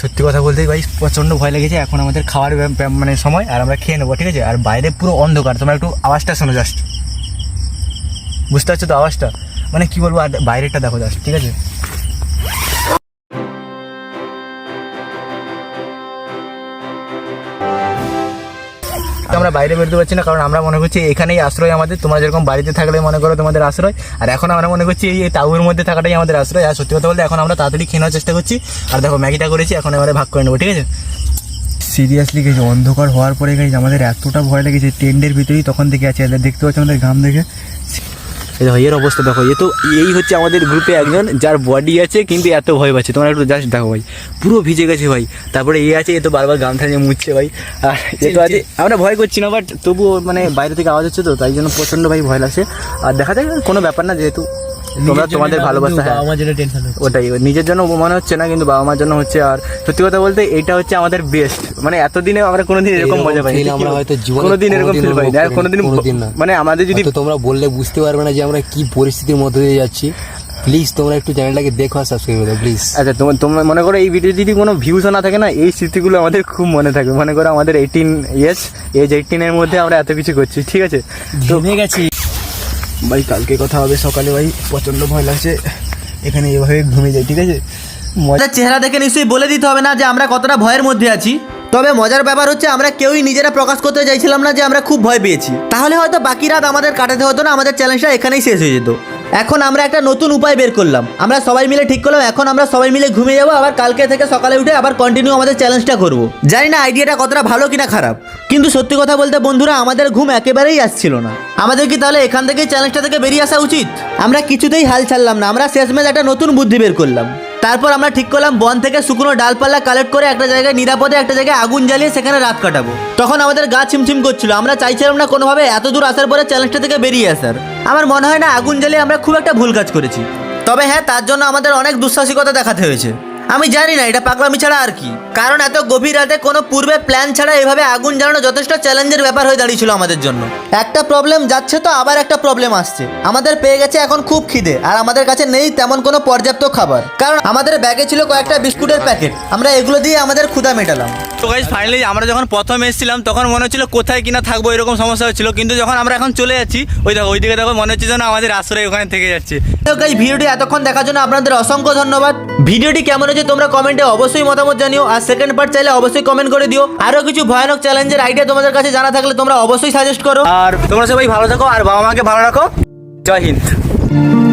সত্যি কথা বলতে ভাই প্রচণ্ড ভয় লেগেছে। এখন আমাদের খাওয়ার মানে সময়, আর আমরা খেয়ে নেবো, ঠিক আছে? আর বাইরে পুরো অন্ধকার, তোমরা একটু আওয়াজটা শোনো জাস্ট, বুঝতে পারছো তো আওয়াজটা? মানে কি বলবো, আর বাইরেটা দেখো জাস্ট, ঠিক আছে? আমরা বাইরে বেরোতে পারছি না, কারণ আমরা মনে করছি এখানেই আশ্রয় আমাদের। তোমরা যেরকম বাড়িতে থাকলে মনে করো তোমাদের আশ্রয়, আর এখন আমরা মনে করছি এই টাউনের মধ্যে থাকাটাই আমাদের আশ্রয়। আর সত্যি কথা বলতে এখন আমরা তাড়াতাড়ি খেয়ে নেওয়ার চেষ্টা করছি। আর দেখো ম্যাগিটা করেছি, এখন আমরা ভাগ করে নেবো, ঠিক আছে? সিরিয়াসলি গেছে, অন্ধকার হওয়ার পরে গেছে আমাদের এতটা ভয় লেগেছে, টেন্টের ভিতরেই তখন থেকে আছে। দেখতে পাচ্ছি আমাদের ঘাম দেখে। এই দেখো এর অবস্থা দেখো, এই হচ্ছে আমাদের গ্রুপে একজন যার বডি আছে কিন্তু এত ভয় পাচ্ছে। তোমরা একটু জাস্ট দেখো ভাই, পুরো ভিজে গেছে ভাই। তারপরে আছে, এ তো বারবার গামছা নিয়ে মুছছে ভাই। আর এ তো আছে, আমরা ভয় করছি না, বাট তবুও মানে বাইরে থেকে আওয়াজ হচ্ছে তো, তাই জন্য প্রচণ্ড ভাই ভয় লাগছে। আর দেখা যায় কোনো ব্যাপার না, যেহেতু তোমরা তোমাদের ভালোবাসা, হ্যাঁ ওটাই, নিজের জন্য মনে হচ্ছে না কিন্তু বাবা মার জন্য হচ্ছে। আর সত্যি কথা বলতে এটা হচ্ছে আমাদের বেস্ট, মানে এতদিনে আমরা কোনোদিন এরকম মজা পাইনি, আমরা হয়তো কোনোদিন এরকম ফিল পাইনি, আর কোনোদিন মানে আমাদের যদি তোমরা বললে বুঝতে পারবে না যে আমরা কি পরিস্থিতির মধ্যে দিয়ে যাচ্ছি। প্লিজ তোমরা একটু চ্যানেলটাকে দেখো আর সাবস্ক্রাইব করো প্লিজ। আচ্ছা, তোমরা মনে করো এই ভিডিও যদি কোনো ভিউজও না থাকে না, এই স্মৃতিগুলো আমাদের খুব মনে থাকবে। মনে করো আমাদের 18 এজ 18-এর মধ্যে আমরা এত কিছু করছি, ঠিক আছে? ঘেমে গেছি ভাই, কালকে কথা হবে সকালে। ভাই প্রচণ্ড ভয় লাগছে, এখানে এভাবে ঘুমিয়ে যাই, ঠিক আছে? মজার চেহারা দেখে নিশ্চয়ই বলে দিতে হবে না যে আমরা কতটা ভয়ের মধ্যে আছি। তবে মজার ব্যাপার হচ্ছে আমরা কেউই নিজেরা প্রকাশ করতে চাইছিলাম না যে আমরা খুব ভয় পেয়েছি, তাহলে হয়তো বাকি রাত আমাদের কাটাতে হতো না, আমাদের চ্যালেঞ্জটা এখানেই শেষ হয়ে যেত। এখন আমরা একটা নতুন উপায় বের করলাম, আমরা সবাই মিলে ঠিক করলাম এখন আমরা সবাই মিলে ঘুমিয়ে যাবো, আবার কালকে থেকে সকালে উঠে আবার কন্টিনিউ আমাদের চ্যালেঞ্জটা করবো। জানি না আইডিয়াটা কতটা ভালো কিনা খারাপ, কিন্তু সত্যি কথা বলতে বন্ধুরা আমাদের ঘুম একেবারেই আসছিল না। আমাদের কি তাহলে এখান থেকে চ্যালেঞ্জটা থেকে বেরিয়ে আসা উচিত? আমরা কিছুতেই হাল ছাড়লাম না, আমরা শেষমেশ একটা নতুন বুদ্ধি বের করলাম। তারপর আমরা ঠিক করলাম বন থেকে শুকনো ডালপাল্লা কালেক্ট করে একটা জায়গায় নিরাপদে একটা জায়গায় আগুন জ্বালিয়ে সেখানে রাত কাটাবো। তখন আমাদের গা ছিমছিম করছিল, আমরা চাইছিলাম না কোনোভাবে এত দূর আসার পরে চ্যালেঞ্জটা থেকে বেরিয়ে আসার। আমার মনে হয় না আগুন জ্বালিয়ে আমরা খুব একটা ভুল কাজ করেছি, তবে হ্যাঁ তার জন্য আমাদের অনেক দুঃসাহসিকতা দেখাতে হয়েছে। আমি জানি না এটা পাগলামি ছাড়া আর কি, কারণ এত গভীর রাতে কোনো পূর্বে প্ল্যান ছাড়া এভাবে আগুন জ্বালানো যথেষ্ট চ্যালেঞ্জের ব্যাপার হয়ে দাঁড়িয়েছিল আমাদের জন্য। একটা প্রবলেম যাচ্ছে তো আবার একটা প্রবলেম আসছে, আমাদের পেয়ে গেছে এখন খুব খিদে, আর আমাদের কাছে নেই তেমন কোনো পর্যাপ্ত খাবার, কারণ আমাদের ব্যাগে ছিল কয়েকটা বিস্কুটের প্যাকেট, আমরা এগুলো দিয়ে আমাদের ক্ষুধা মেটালাম। তো গাইস ফাইনালি আমরা যখন প্রথম এসেছিলাম তখন মনে হচ্ছিল কোথায় কিনা থাকবো এরকম সমস্যা হচ্ছিল, কিন্তু যখন আমরা এখন চলে যাচ্ছি ওই দেখো ওইদিকে দেখো, মনে হচ্ছে যেন আমাদের আশ্রয় ওখানে থেকে যাচ্ছে। তো গাইস ভিডিওটি এতক্ষণ দেখার জন্য আপনাদের অসংখ্য ধন্যবাদ। ভিডিওটি কেমন হয়েছে তোমরা কমেন্টে অবশ্যই মতামত জানিও, আর সেকেন্ড পার্ট চাইলে অবশ্যই কমেন্ট করে দিও। আরো কিছু ভয়ানক চ্যালেঞ্জের আইডিয়া তোমাদের কাছে জানা থাকলে তোমরা অবশ্যই সাজেস্ট করো। আর তোমরা সবাই ভালো থাকো আর বাবা মাকে ভালো রাখো। জয় হিন্দ।